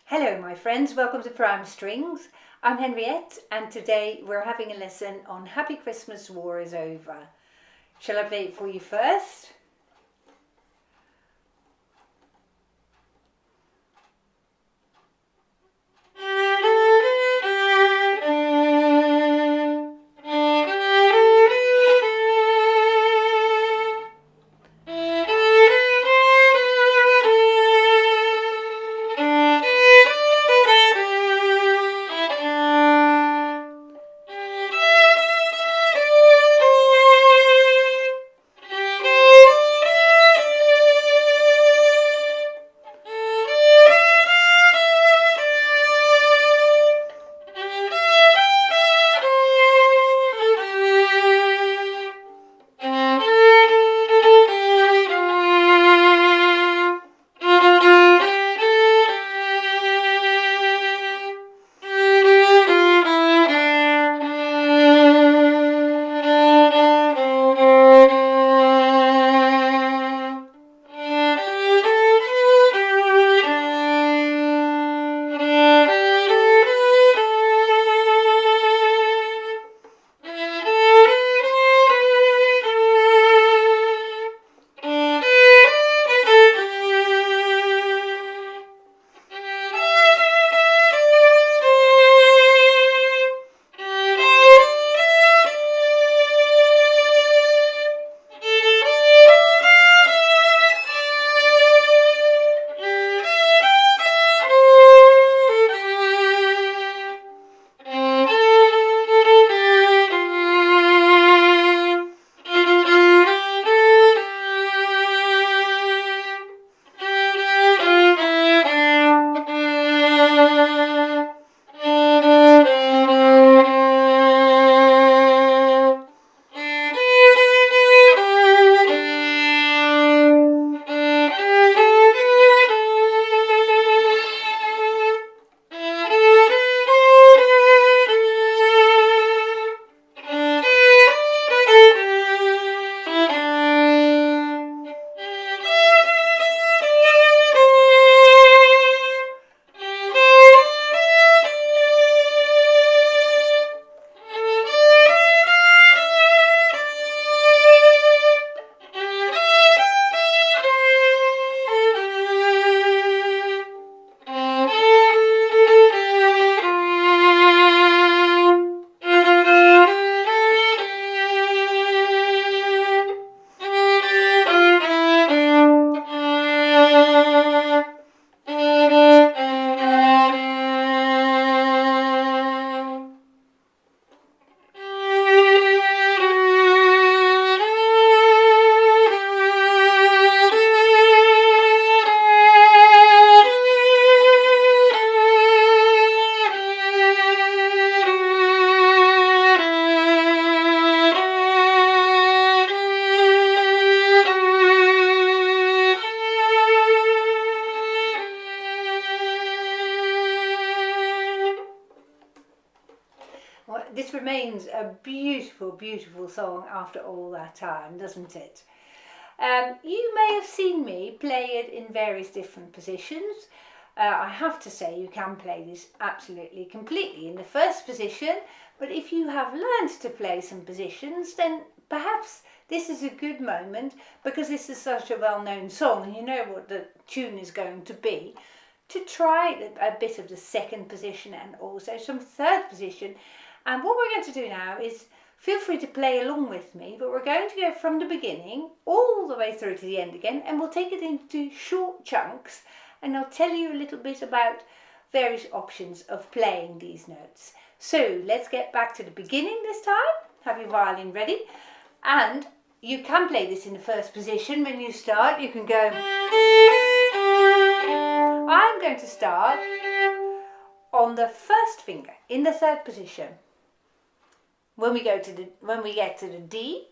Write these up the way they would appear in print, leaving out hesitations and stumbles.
Hello my friends, welcome to Prime Strings. I'm Henriette and today we're having a lesson on Happy Christmas, War is Over. Shall I play it for you first? Well, this remains a beautiful, beautiful song after all that time, doesn't it? You may have seen me play it in various different positions. I have to say you can play this absolutely completely in the first position, but if you have learned to play some positions, then perhaps this is a good moment, because this is such a well-known song and you know what the tune is going to be, to try a bit of the second position and also some third position. And what we're going to do now is, feel free to play along with me, but we're going to go from the beginning all the way through to the end again, and we'll take it into short chunks, and I'll tell you a little bit about various options of playing these notes. So let's get back to the beginning this time. Have your violin ready, and you can play this in the first position. When you start, you can go. I'm going to start on the first finger in the third position. When we get to the D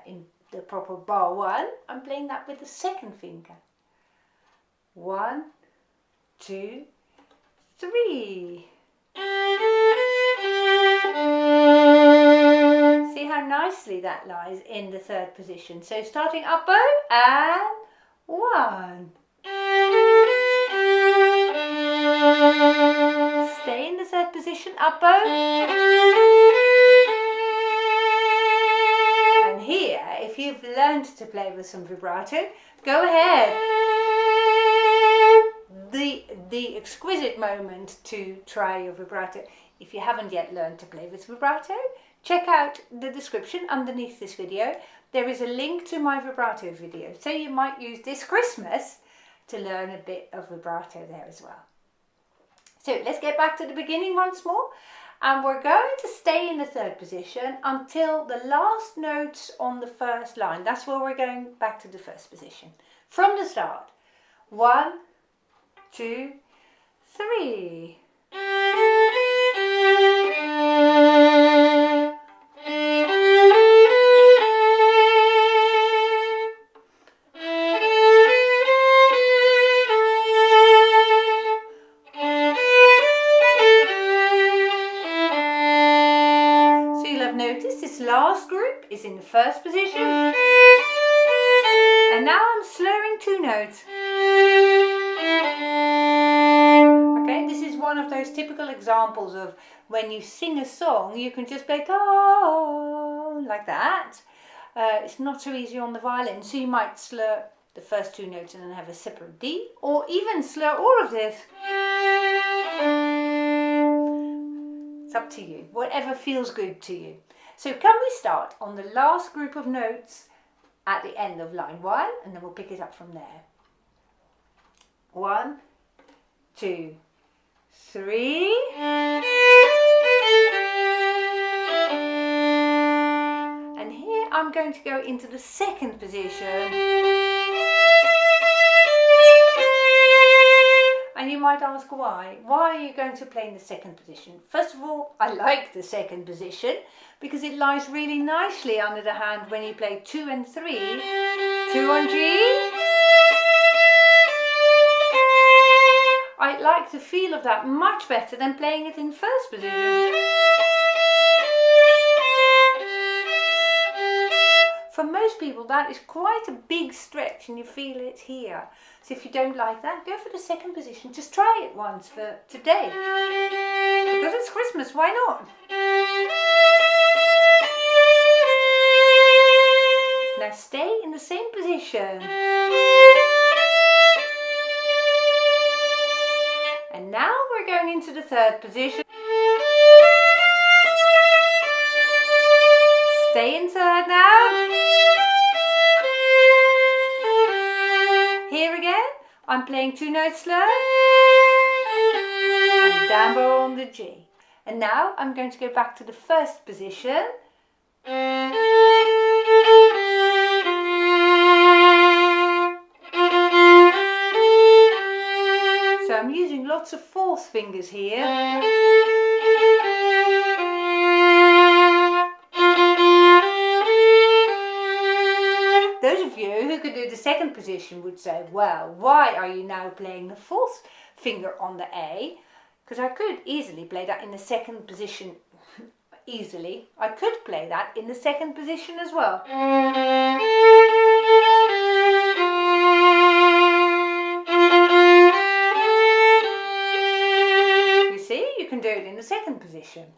in the proper bar 1, I'm playing that with the second finger. 1, 2, 3. See how nicely that lies in the third position. So starting up bow and 1. up bow. And here, if you've learned to play with some vibrato, go ahead. The exquisite moment to try your vibrato. If you haven't yet learned to play with vibrato, check out the description underneath this video. There is a link to my vibrato video, so you might use this Christmas to learn a bit of vibrato there as well. So let's get back to the beginning once more, and we're going to stay in the third position until the last notes on the first line. That's where we're going back to the first position. From the start. 1, 2, 3. Last group is in the first position, and now I'm slurring 2 notes. Okay, this is one of those typical examples of when you sing a song, you can just play oh, like that. It's not so easy on the violin, so you might slur the first 2 notes and then have a separate D, or even slur all of this. It's up to you, whatever feels good to you. So can we start on the last group of notes at the end of line 1, and then we'll pick it up from there. 1, 2, 3. And here I'm going to go into the second position. And you might ask why. Why are you going to play in the second position? First of all, I like the second position because it lies really nicely under the hand when you play 2 and 3. 2 on G. I like the feel of that much better than playing it in first position. For most people that is quite a big stretch and you feel it here. So if you don't like that, go for the second position. Just try it once for today. Because it's Christmas, why not? Now stay in the same position. And now we're going into the third position. Stay in third now. Here again, I'm playing 2 notes slow. And down bow on the G. And now I'm going to go back to the first position. So I'm using lots of 4th fingers here. Those of you who could do the second position would say, well, why are you now playing the 4th finger on the A? Because I could easily play that in the second position. Easily. I could play that in the second position as well. You see, you can do it in the second position.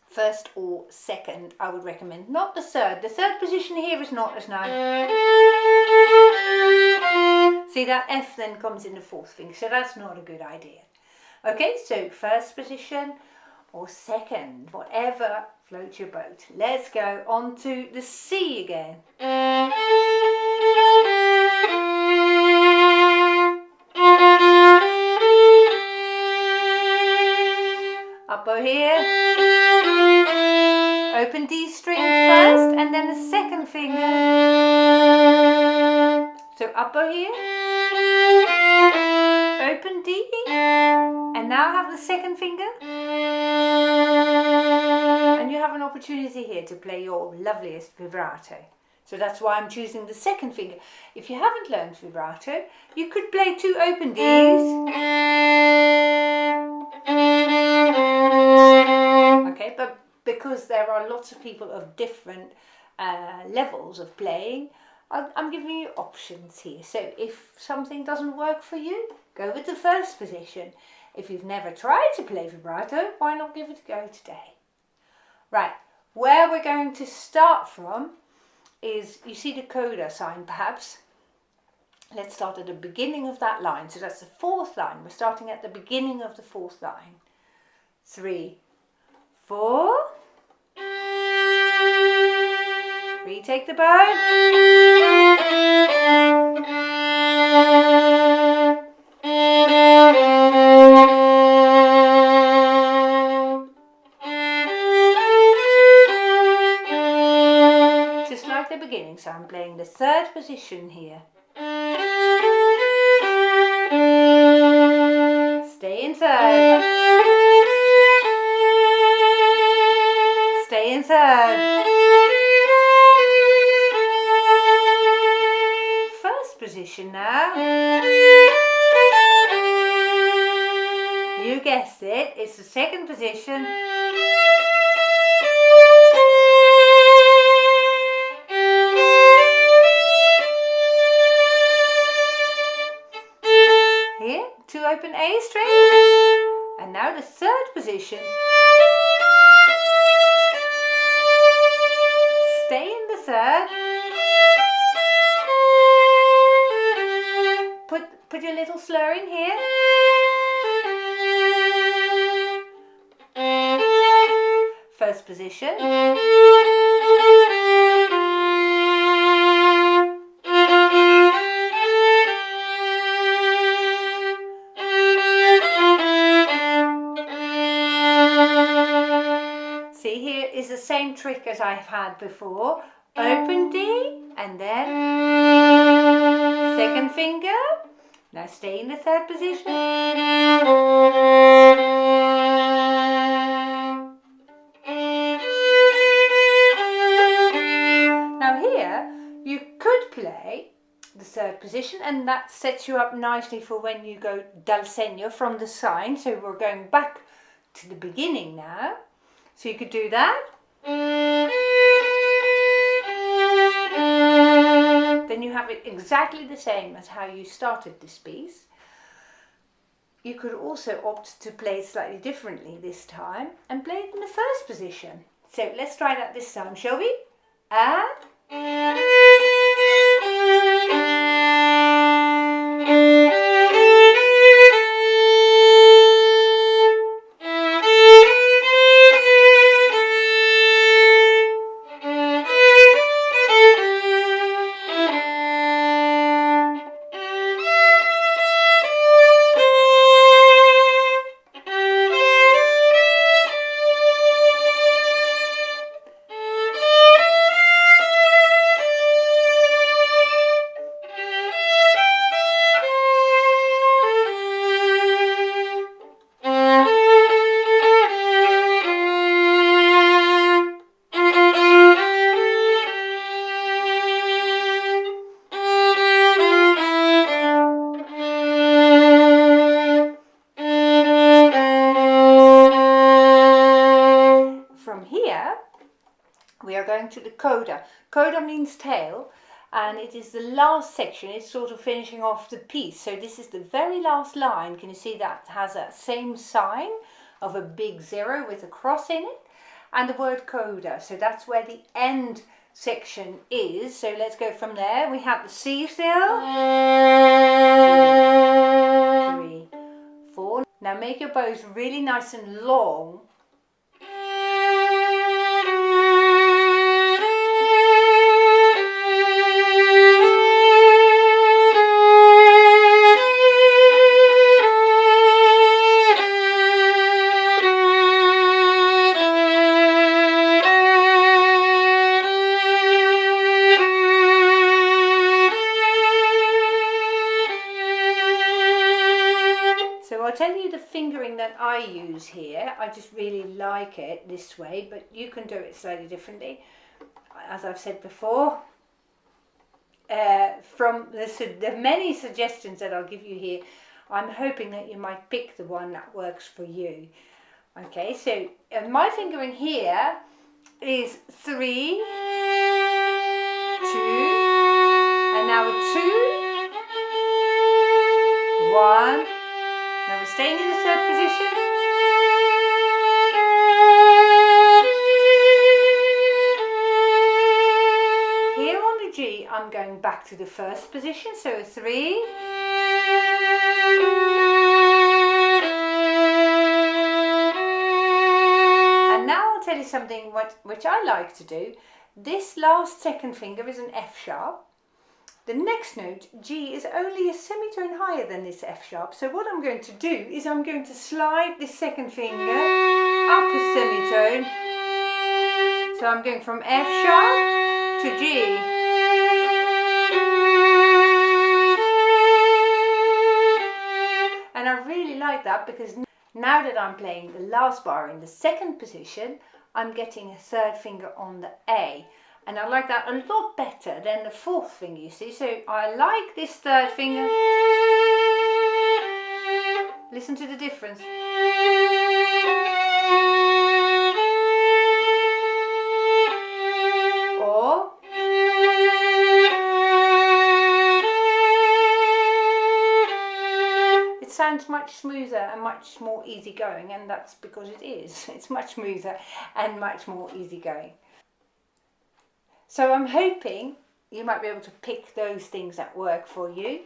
First or second, I would recommend, not the third. The third position here is not as nice. See, that F then comes in the 4th finger, so that's not a good idea. Okay, so first position or second, whatever floats your boat. Let's go on to the C again. Up bow here. Open D string first and then the second finger. So up bow here. Open D. And now have the second finger. And you have an opportunity here to play your loveliest vibrato. So that's why I'm choosing the second finger. If you haven't learned vibrato, you could play 2 open Ds. Okay, but because there are lots of people of different levels of playing, I'm giving you options here. So if something doesn't work for you, go with the first position. If you've never tried to play vibrato, why not give it a go today? Right, where we're going to start from is, you see the coda sign perhaps? Let's start at the beginning of that line. So that's the fourth line. We're starting at the beginning of the fourth line. 3, 4. Retake the bow. Just like the beginning, so I'm playing the third position here. Stay in third. Stay in third. First position now. You guessed it, it's the second position. Here, 2 open A strings. And now the third position. Stay in the third. Put your little slur in here. First position. See, here is the same trick as I've had before. Open D and then second finger. Now stay in the third position. Now here you could play the third position, and that sets you up nicely for when you go dal segno from the sign. So we're going back to the beginning now. So you could do that. Then you have it exactly the same as how you started this piece. You could also opt to play it slightly differently this time and play it in the first position. So let's try that this time, shall we? We are going to the coda. Coda means tail, and it is the last section. It's sort of finishing off the piece. So this is the very last line. Can you see that has that same sign of a big 0 with a cross in it, and the word coda. So that's where the end section is. So let's go from there. We have the C still. 2, 3, 4. Now make your bows really nice and long. I'll tell you the fingering that I use here. I just really like it this way, but you can do it slightly differently. As I've said before, from the many suggestions that I'll give you here, I'm hoping that you might pick the one that works for you. Okay, so my fingering here is 3, 2, And now a 2, 1. Now we're staying in the third position. Here on the G, I'm going back to the first position, so a 3. And now I'll tell you something which I like to do. This last second finger is an F sharp. The next note, G, is only a semitone higher than this F sharp. So what I'm going to do is I'm going to slide this second finger up a semitone. So I'm going from F sharp to G. And I really like that because now that I'm playing the last bar in the second position, I'm getting a third finger on the A. And I like that a lot better than the fourth finger, you see. So I like this third finger. Listen to the difference. Or it sounds much smoother and much more easygoing, and that's because it is. It's much smoother and much more easygoing. So I'm hoping you might be able to pick those things that work for you.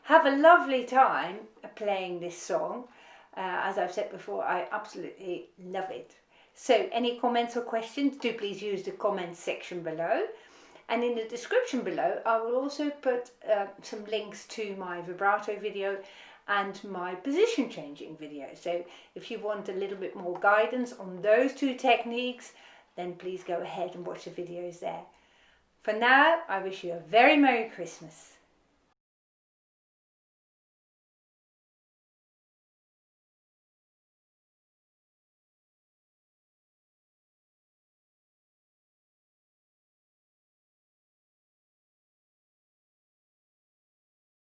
Have a lovely time playing this song. As I've said before, I absolutely love it. So any comments or questions, do please use the comments section below. And in the description below, I will also put some links to my vibrato video and my position changing video. So if you want a little bit more guidance on those two techniques, then please go ahead and watch the videos there. For now, I wish you a very Merry Christmas.